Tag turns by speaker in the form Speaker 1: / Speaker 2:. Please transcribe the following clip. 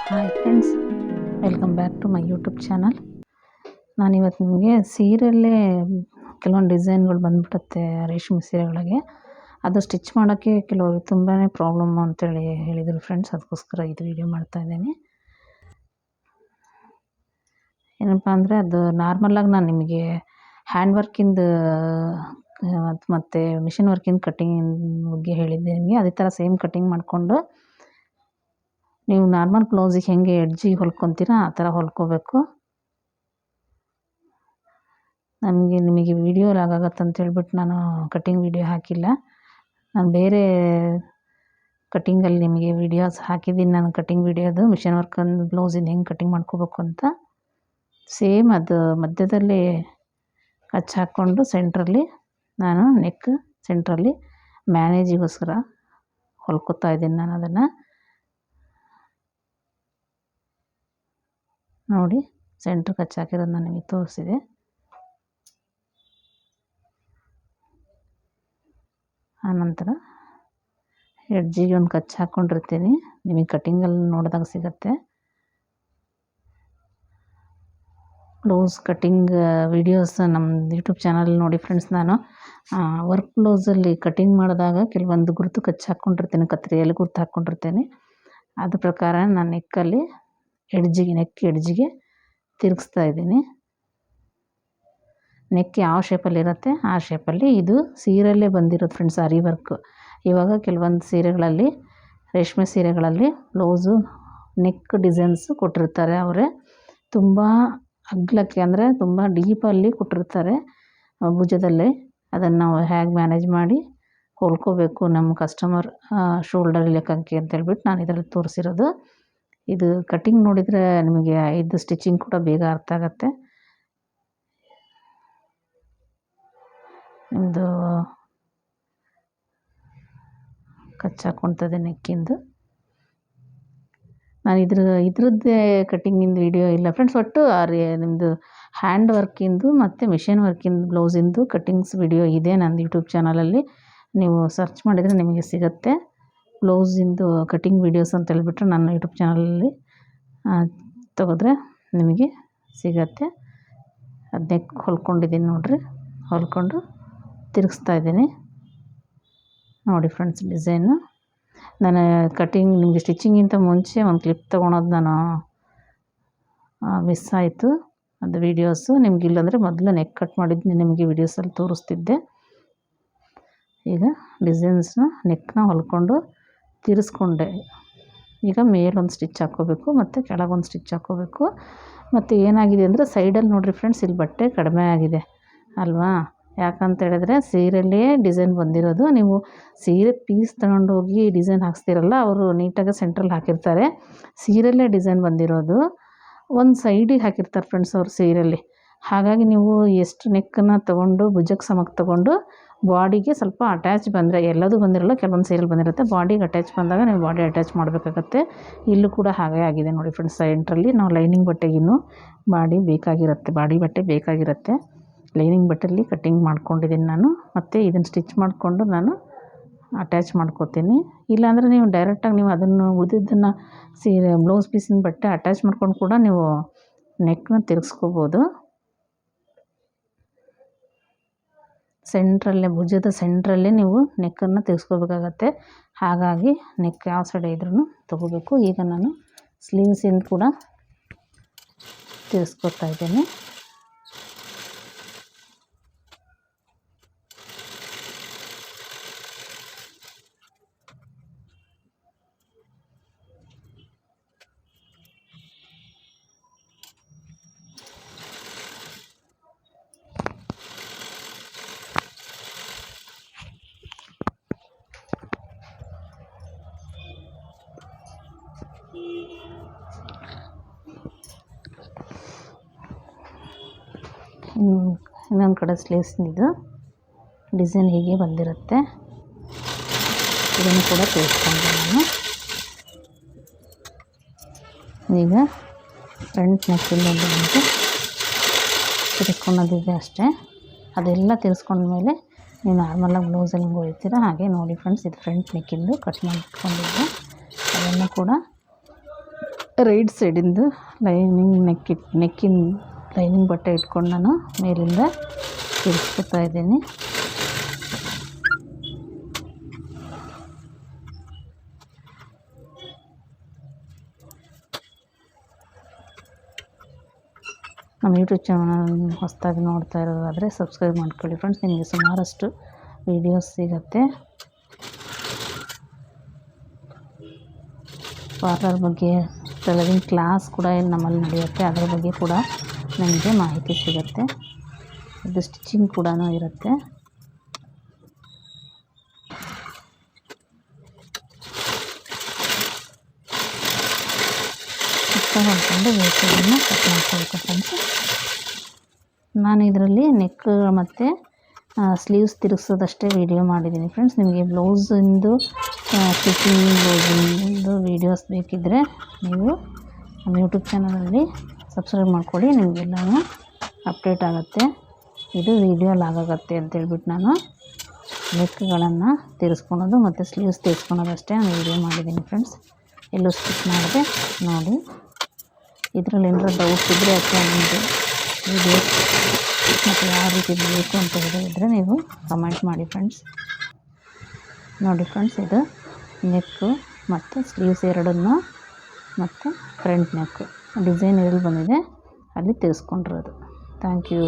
Speaker 1: Hi friends, welcome back to my YouTube channel. ನಾನಿವತ್ತು ನಿಮಗೆ ಸೀರೆಯಲ್ಲೇ ಕೆಲವೊಂದು ಡಿಸೈನ್ಗಳು ಬಂದುಬಿಡುತ್ತೆ ರೇಷ್ಮೆ ಸೀರೆಗಳಿಗೆ. ಅದು ಸ್ಟಿಚ್ ಮಾಡೋಕ್ಕೆ ಕೆಲವರು ತುಂಬಾ ಪ್ರಾಬ್ಲಮ್ ಅಂತೇಳಿ ಹೇಳಿದರು ಫ್ರೆಂಡ್ಸ್. ಅದಕ್ಕೋಸ್ಕರ ಇದು ವಿಡಿಯೋ ಮಾಡ್ತಾಯಿದ್ದೀನಿ. ಏನಪ್ಪ ಅಂದರೆ, ಅದು ನಾರ್ಮಲಾಗಿ ನಾನು ನಿಮಗೆ ಹ್ಯಾಂಡ್ ವರ್ಕಿಂದು ಮತ್ತು ಮಿಷಿನ್ ವರ್ಕಿಂದು ಕಟ್ಟಿಂಗ್ ಬಗ್ಗೆ ಹೇಳಿದ್ದೆ ನಿಮಗೆ. ಅದೇ ಥರ ಸೇಮ್ ಕಟ್ಟಿಂಗ್ ಮಾಡಿಕೊಂಡು ನೀವು ನಾರ್ಮಲ್ ಬ್ಲೌಸಿಗೆ ಹೆಂಗೆ ಎಡ್ಜಿಗೆ ಹೊಲ್ಕೊತೀರ ಆ ಥರ ಹೊಲ್ಕೋಬೇಕು. ನಿಮಗೆ ವಿಡಿಯೋ ಲಾಗಾಗತ್ತೆ ಅಂತ ಹೇಳ್ಬಿಟ್ಟು ನಾನು ಕಟ್ಟಿಂಗ್ ವಿಡಿಯೋ ಹಾಕಿಲ್ಲ. ನಾನು ಬೇರೆ ಕಟ್ಟಿಂಗಲ್ಲಿ ನಿಮಗೆ ವಿಡಿಯೋಸ್ ಹಾಕಿದ್ದೀನಿ. ನಾನು ಕಟ್ಟಿಂಗ್ ವಿಡಿಯೋದು ಮಿಷಿನ್ ವರ್ಕಂದು ಬ್ಲೌಸಿನ ಹೆಂಗೆ ಕಟ್ಟಿಂಗ್ ಮಾಡ್ಕೋಬೇಕು ಅಂತ. ಸೇಮ್ ಅದು ಮಧ್ಯದಲ್ಲಿ ಕಚ್ ಹಾಕ್ಕೊಂಡು ಸೆಂಟ್ರಲ್ಲಿ ನಾನು ನೆಕ್ ಸೆಂಟ್ರಲ್ಲಿ ಮ್ಯಾನೇಜಿಗೋಸ್ಕರ ಹೊಲ್ಕೊತಾ ಇದ್ದೀನಿ. ನಾನು ಅದನ್ನು ನೋಡಿ, ಸೆಂಟ್ರ್ ಕಚ್ ಹಾಕಿರೋದು ನಾನು ನಿಮಗೆ ತೋರಿಸಿದೆ. ಆನಂತರ ಎಡ್ಜಿಗೆ ಒಂದು ಕಚ್ ಹಾಕ್ಕೊಂಡಿರ್ತೀನಿ. ನಿಮಗೆ ಕಟ್ಟಿಂಗಲ್ಲಿ ನೋಡಿದಾಗ ಸಿಗುತ್ತೆ. ಬ್ಲೌಸ್ ಕಟ್ಟಿಂಗ್ ವಿಡಿಯೋಸ್ ನಮ್ಮ ಯೂಟ್ಯೂಬ್ ಚಾನಲ್ ನೋಡಿ ಫ್ರೆಂಡ್ಸ್. ನಾನು ವರ್ಕ್ ಬ್ಲೌಸಲ್ಲಿ ಕಟ್ಟಿಂಗ್ ಮಾಡಿದಾಗ ಕೆಲವೊಂದು ಗುರುತು ಕಚ್ ಹಾಕ್ಕೊಂಡಿರ್ತೀನಿ, ಕತ್ರಿಯಲ್ಲಿ ಗುರುತು ಹಾಕ್ಕೊಂಡಿರ್ತೀನಿ. ಅದ್ರ ಪ್ರಕಾರ ನಾನು ನೆಕ್ಕಲ್ಲಿ ನೆಕ್ ಎಡ್ಜಿಗೆ ತಿರುಗಿಸ್ತಾ ಇದ್ದೀನಿ. ನೆಕ್ ಯಾವ ಶೇಪಲ್ಲಿರುತ್ತೆ ಆ ಶೇಪಲ್ಲಿ ಇದು ಸೀರೆಯಲ್ಲೇ ಬಂದಿರೋದು ಫ್ರೆಂಡ್ಸ್, ಆರಿ ವರ್ಕು. ಇವಾಗ ಕೆಲವೊಂದು ಸೀರೆಗಳಲ್ಲಿ, ರೇಷ್ಮೆ ಸೀರೆಗಳಲ್ಲಿ ಬ್ಲೌಸು ನೆಕ್ ಡಿಸೈನ್ಸು ಕೊಟ್ಟಿರ್ತಾರೆ. ಅವರೇ ತುಂಬ ಅಗಲಕ್ಕೆ ಅಂದರೆ ತುಂಬ ಡೀಪಲ್ಲಿ ಕೊಟ್ಟಿರ್ತಾರೆ ಭುಜದಲ್ಲಿ. ಅದನ್ನು ನಾವು ಹೇಗೆ ಮ್ಯಾನೇಜ್ ಮಾಡಿ ಹೊಲ್ಕೋಬೇಕು ನಮ್ಮ ಕಸ್ಟಮರ್ ಶೋಲ್ಡರ್ ಲೆಕ್ಕಕ್ಕೆ ಅಂತೇಳ್ಬಿಟ್ಟು ನಾನು ಇದರಲ್ಲಿ ತೋರಿಸಿರೋದು. ಇದು ಕಟ್ಟಿಂಗ್ ನೋಡಿದರೆ ನಿಮಗೆ ಇದು ಸ್ಟಿಚಿಂಗ್ ಕೂಡ ಬೇಗ ಅರ್ಥ ಆಗುತ್ತೆ. ನಿಮ್ಮದು ಕಚ್ ಹಾಕ್ಕೊಳ್ತದೆ ನೆಕ್ಕಿಂದು. ನಾನು ಇದ್ರದ್ದೇ ಕಟ್ಟಿಂಗಿಂದು ವಿಡಿಯೋ ಇಲ್ಲ ಫ್ರೆಂಡ್ಸ್. ಒಟ್ಟು ನಿಮ್ಮದು ಹ್ಯಾಂಡ್ ವರ್ಕಿಂದು ಮತ್ತು ಮಿಷಿನ್ ವರ್ಕಿಂದು ಬ್ಲೌಸಿಂದು ಕಟ್ಟಿಂಗ್ಸ್ ವಿಡಿಯೋ ಇದೆ ನಂದು ಯೂಟ್ಯೂಬ್ ಚಾನಲಲ್ಲಿ. ನೀವು ಸರ್ಚ್ ಮಾಡಿದರೆ ನಿಮಗೆ ಸಿಗುತ್ತೆ. ಬ್ಲೌಸಿಂದು ಕಟ್ಟಿಂಗ್ ವೀಡಿಯೋಸ್ ಅಂತ ಹೇಳ್ಬಿಟ್ರೆ ನನ್ನ ಯೂಟ್ಯೂಬ್ ಚಾನಲಲ್ಲಿ ತೆಗೆದ್ರೆ ನಿಮಗೆ ಸಿಗತ್ತೆ. ಅದನ್ನೇ ಹೊಲ್ಕೊಂಡಿದ್ದೀನಿ ನೋಡಿರಿ. ಹೊಲ್ಕೊಂಡು ತಿರುಗಿಸ್ತಾ ಇದ್ದೀನಿ ನೋಡಿ ಫ್ರೆಂಡ್ಸ್. ಡಿಸೈನು ನಾನು ಕಟ್ಟಿಂಗ್ ನಿಮಗೆ ಸ್ಟಿಚಿಂಗಿಂತ ಮುಂಚೆ ಒಂದು ಕ್ಲಿಪ್ ತೊಗೊಳೋದು ನಾನು ಮಿಸ್ ಆಯಿತು. ಅದು ವೀಡಿಯೋಸು ನಿಮಗಿಲ್ಲಾಂದರೆ ಮೊದಲು ನೆಕ್ ಕಟ್ ಮಾಡಿದ್ದು ನಿಮಗೆ ವೀಡಿಯೋಸಲ್ಲಿ ತೋರಿಸ್ತಿದ್ದೆ. ಈಗ ಡಿಸೈನ್ಸ್ನ ನೆಕ್ನ ಹೊಲ್ಕೊಂಡು ತಿರ್ಸ್ಕೊಂಡೆ. ಈಗ ಮೇಲೊಂದು ಸ್ಟಿಚ್ ಹಾಕ್ಕೋಬೇಕು ಮತ್ತು ಕೆಳಗೊಂದು ಸ್ಟಿಚ್ ಹಾಕ್ಕೋಬೇಕು. ಮತ್ತು ಏನಾಗಿದೆ ಅಂದರೆ ಸೈಡಲ್ಲಿ ನೋಡಿರಿ ಫ್ರೆಂಡ್ಸ್, ಇಲ್ಲಿ ಬಟ್ಟೆ ಕಡಿಮೆ ಆಗಿದೆ ಅಲ್ವಾ. ಯಾಕಂತ ಹೇಳಿದ್ರೆ ಸೀರೆಯಲ್ಲೇ ಡಿಸೈನ್ ಬಂದಿರೋದು. ನೀವು ಸೀರೆ ಪೀಸ್ ತಗೊಂಡೋಗಿ ಡಿಸೈನ್ ಹಾಕ್ಸ್ತಿರಲ್ಲ, ಅವರು ನೀಟಾಗಿ ಸೆಂಟ್ರಲ್ಲಿ ಹಾಕಿರ್ತಾರೆ. ಸೀರೆಯಲ್ಲೇ ಡಿಸೈನ್ ಬಂದಿರೋದು ಒಂದು ಸೈಡಿಗೆ ಹಾಕಿರ್ತಾರೆ ಫ್ರೆಂಡ್ಸ್ ಅವ್ರು ಸೀರೆಯಲ್ಲಿ. ಹಾಗಾಗಿ ನೀವು ಎಷ್ಟು ನೆಕ್ಕನ್ನು ತೊಗೊಂಡು ಭುಜಕ್ಕೆ ಸಮಕ್ಕೆ ತೊಗೊಂಡು ಬಾಡಿಗೆ ಸ್ವಲ್ಪ ಅಟ್ಯಾಚ್ ಬಂದರೆ, ಎಲ್ಲದೂ ಬಂದಿರಲ್ಲ, ಕೆಲವೊಂದು ಸೀರೆಯಲ್ಲಿ ಬಂದಿರುತ್ತೆ. ಬಾಡಿಗೆ ಅಟ್ಯಾಚ್ ಬಂದಾಗ ನೀವು ಬಾಡಿ ಅಟ್ಯಾಚ್ ಮಾಡಬೇಕಾಗತ್ತೆ. ಇಲ್ಲೂ ಕೂಡ ಹಾಗೆ ಆಗಿದೆ ನೋಡಿ ಫ್ರೆಂಡ್ಸ್. ಸೆಂಟ್ರಲ್ಲಿ ನಾವು ಲೈನಿಂಗ್ ಬಟ್ಟೆಗಿನ್ನೂ ಬಾಡಿ ಬಟ್ಟೆ ಬೇಕಾಗಿರುತ್ತೆ. ಲೈನಿಂಗ್ ಬಟ್ಟೆಯಲ್ಲಿ ಕಟ್ಟಿಂಗ್ ಮಾಡ್ಕೊಂಡಿದ್ದೀನಿ ನಾನು. ಮತ್ತು ಇದನ್ನು ಸ್ಟಿಚ್ ಮಾಡಿಕೊಂಡು ನಾನು ಅಟ್ಯಾಚ್ ಮಾಡ್ಕೋತೀನಿ. ಇಲ್ಲಾಂದರೆ ನೀವು ಡೈರೆಕ್ಟಾಗಿ ನೀವು ಅದನ್ನು ಉಳಿದಿದ್ದನ್ನು ಸೀರೆ ಬ್ಲೌಸ್ ಪೀಸಿನ ಬಟ್ಟೆ ಅಟ್ಯಾಚ್ ಮಾಡ್ಕೊಂಡು ಕೂಡ ನೀವು ನೆಕ್ನ ತಿರುಗಿಸ್ಕೋಬೋದು. ಸೆಂಟ್ರಲ್ಲೇ, ಭುಜದ ಸೆಂಟ್ರಲ್ಲೇ ನೀವು ನೆಕ್ಕನ್ನು ತಿರ್ಸ್ಕೋಬೇಕಾಗತ್ತೆ. ಹಾಗಾಗಿ ನೆಕ್ ಯಾವ ಸೈಡ್ ಇದ್ರೂ ತೊಗೋಬೇಕು. ಈಗ ನಾನು ಸ್ಲೀವ್ಸಿಂದ ಕೂಡ ತಿರ್ಸ್ಕೊತಾ ಇದ್ದೇನೆ. ಇನ್ನೊಂದು ಕಡೆ ಸ್ಲೀವ್ಸ್ನಿದು ಡಿಸೈನ್ ಹೀಗೆ ಬಂದಿರುತ್ತೆ. ಇದನ್ನು ಕೂಡ ತೋರಿಸ್ಕೊಂಡೆ ನಾನು. ಈಗ ಫ್ರಂಟ್ ನೆಕ್ಕಿಂದ ಬಂದು ತಿರ್ಸ್ಕೊಳ್ಳೋದಿದೆ ಅಷ್ಟೇ. ಅದೆಲ್ಲ ತಿರ್ಸ್ಕೊಂಡ್ಮೇಲೆ ನೀವು ನಾರ್ಮಲಾಗಿ ಬ್ಲೌಸಲ್ಲಿ ಹಿಂಗೆ ಹೊಲಿತೀರ ಹಾಗೆ ನೋಡಿ ಫ್ರೆಂಡ್ಸ್. ಇದು ಫ್ರಂಟ್ ನೆಕ್ಕಿಂದು ಕಟ್ ಮಾಡಿ ಇಟ್ಕೊಂಡಿದ್ದೆ. ಅದನ್ನು ಕೂಡ ರೈಟ್ ಸೈಡಿಂದು ನೆಕ್ಕಿನ ಲೈನಿಂಗ್ ಬಟ್ಟೆ ಇಟ್ಕೊಂಡು ನಾನು ಮೇಲಿಂದ ತಿರ್ಸ್ಕೊತಾ ಇದ್ದೀನಿ. ನಮ್ಮ ಯೂಟ್ಯೂಬ್ ಚಾನಲ್ ಹೊಸದಾಗಿ ನೋಡ್ತಾ ಇರೋದಾದರೆ ಸಬ್ಸ್ಕ್ರೈಬ್ ಮಾಡ್ಕೊಳ್ಳಿ ಫ್ರೆಂಡ್ಸ್. ನಿಮಗೆ ಸುಮಾರಷ್ಟು ವೀಡಿಯೋಸ್ ಸಿಗುತ್ತೆ. ಪಾರ್ಲರ್ ಬಗ್ಗೆ ಟೈಲರಿಂಗ್ ಕ್ಲಾಸ್ ಕೂಡ ನಮ್ಮಲ್ಲಿ ನಡೆಯುತ್ತೆ, ಅದರ ಬಗ್ಗೆ ಕೂಡ ನಮಗೆ ಮಾಹಿತಿ ಸಿಗುತ್ತೆ. ಇದು ಸ್ಟಿಚಿಂಗ್ ಕೂಡ ಇರುತ್ತೆ. ಹೊಲ್ಕೊಂಡು ವೇಸ್ಟನ್ನು ಕಟ್ ಮಾಡ್ಕೊಳ್ಬೇಕು ಫ್ರೆಂಡ್ಸ್. ನಾನು ಇದರಲ್ಲಿ ನೆಕ್ ಮತ್ತು ಸ್ಲೀವ್ಸ್ ತಿರುಗಿಸೋದಷ್ಟೇ ವೀಡಿಯೋ ಮಾಡಿದ್ದೀನಿ ಫ್ರೆಂಡ್ಸ್. ನಿಮಗೆ ಬ್ಲೌಸಿಂದು ಸ್ಟಿಚಿಂಗ್ ಬ್ಲೌಸಿಂದು ವೀಡಿಯೋಸ್ ಬೇಕಿದ್ದರೆ ನೀವು ನಮ್ಮ ಯೂಟ್ಯೂಬ್ ಚಾನಲಲ್ಲಿ ಸಬ್ಸ್ಕ್ರೈಬ್ ಮಾಡ್ಕೊಳ್ಳಿ, ನಿಮಗೆಲ್ಲವೂ ಅಪ್ಡೇಟ್ ಆಗುತ್ತೆ. ಇದು ವೀಡಿಯೋ ಲಾಗ್ ಆಗುತ್ತೆ ಅಂತೇಳ್ಬಿಟ್ಟು ನಾನು ನೆಕ್ಗಳನ್ನು ತಿರ್ಸ್ಕೊಳೋದು ಮತ್ತು ಸ್ಲೀವ್ಸ್ ತಿರ್ಸ್ಕೊಳೋದಷ್ಟೇ ನಾನು ವೀಡಿಯೋ ಮಾಡಿದ್ದೀನಿ ಫ್ರೆಂಡ್ಸ್. ಎಲ್ಲೂ ಸ್ಟಿಚ್ ಮಾಡಿದೆ ನೋಡಿ. ಇದರಲ್ಲಿ ಏನಾರ ಡೌಟ್ಸ್ ಇದ್ದರೆ ಅಥವಾ ನಿಮಗೆ ವೀಡಿಯೋ ಮತ್ತು ಯಾವ ರೀತಿ ಬೇಕು ಅಂತ ಹೇಳಿದ್ರೆ ನೀವು ಕಮೆಂಟ್ ಮಾಡಿ ಫ್ರೆಂಡ್ಸ್. ನೋಡಿ ಫ್ರೆಂಡ್ಸ್, ಇದು ನೆಕ್ಕು ಮತ್ತು ಸ್ಲೀವ್ಸ್ ಎರಡನ್ನು ಮತ್ತು ಫ್ರಂಟ್ ನೆಕ್ಕು ಡಿಸೈನ್ ಎಲ್ಲಿ ಬಂದಿದೆ ಅಲ್ಲಿ ತಿರ್ಸ್ಕೊಂಡಿರೋದು. Thank you.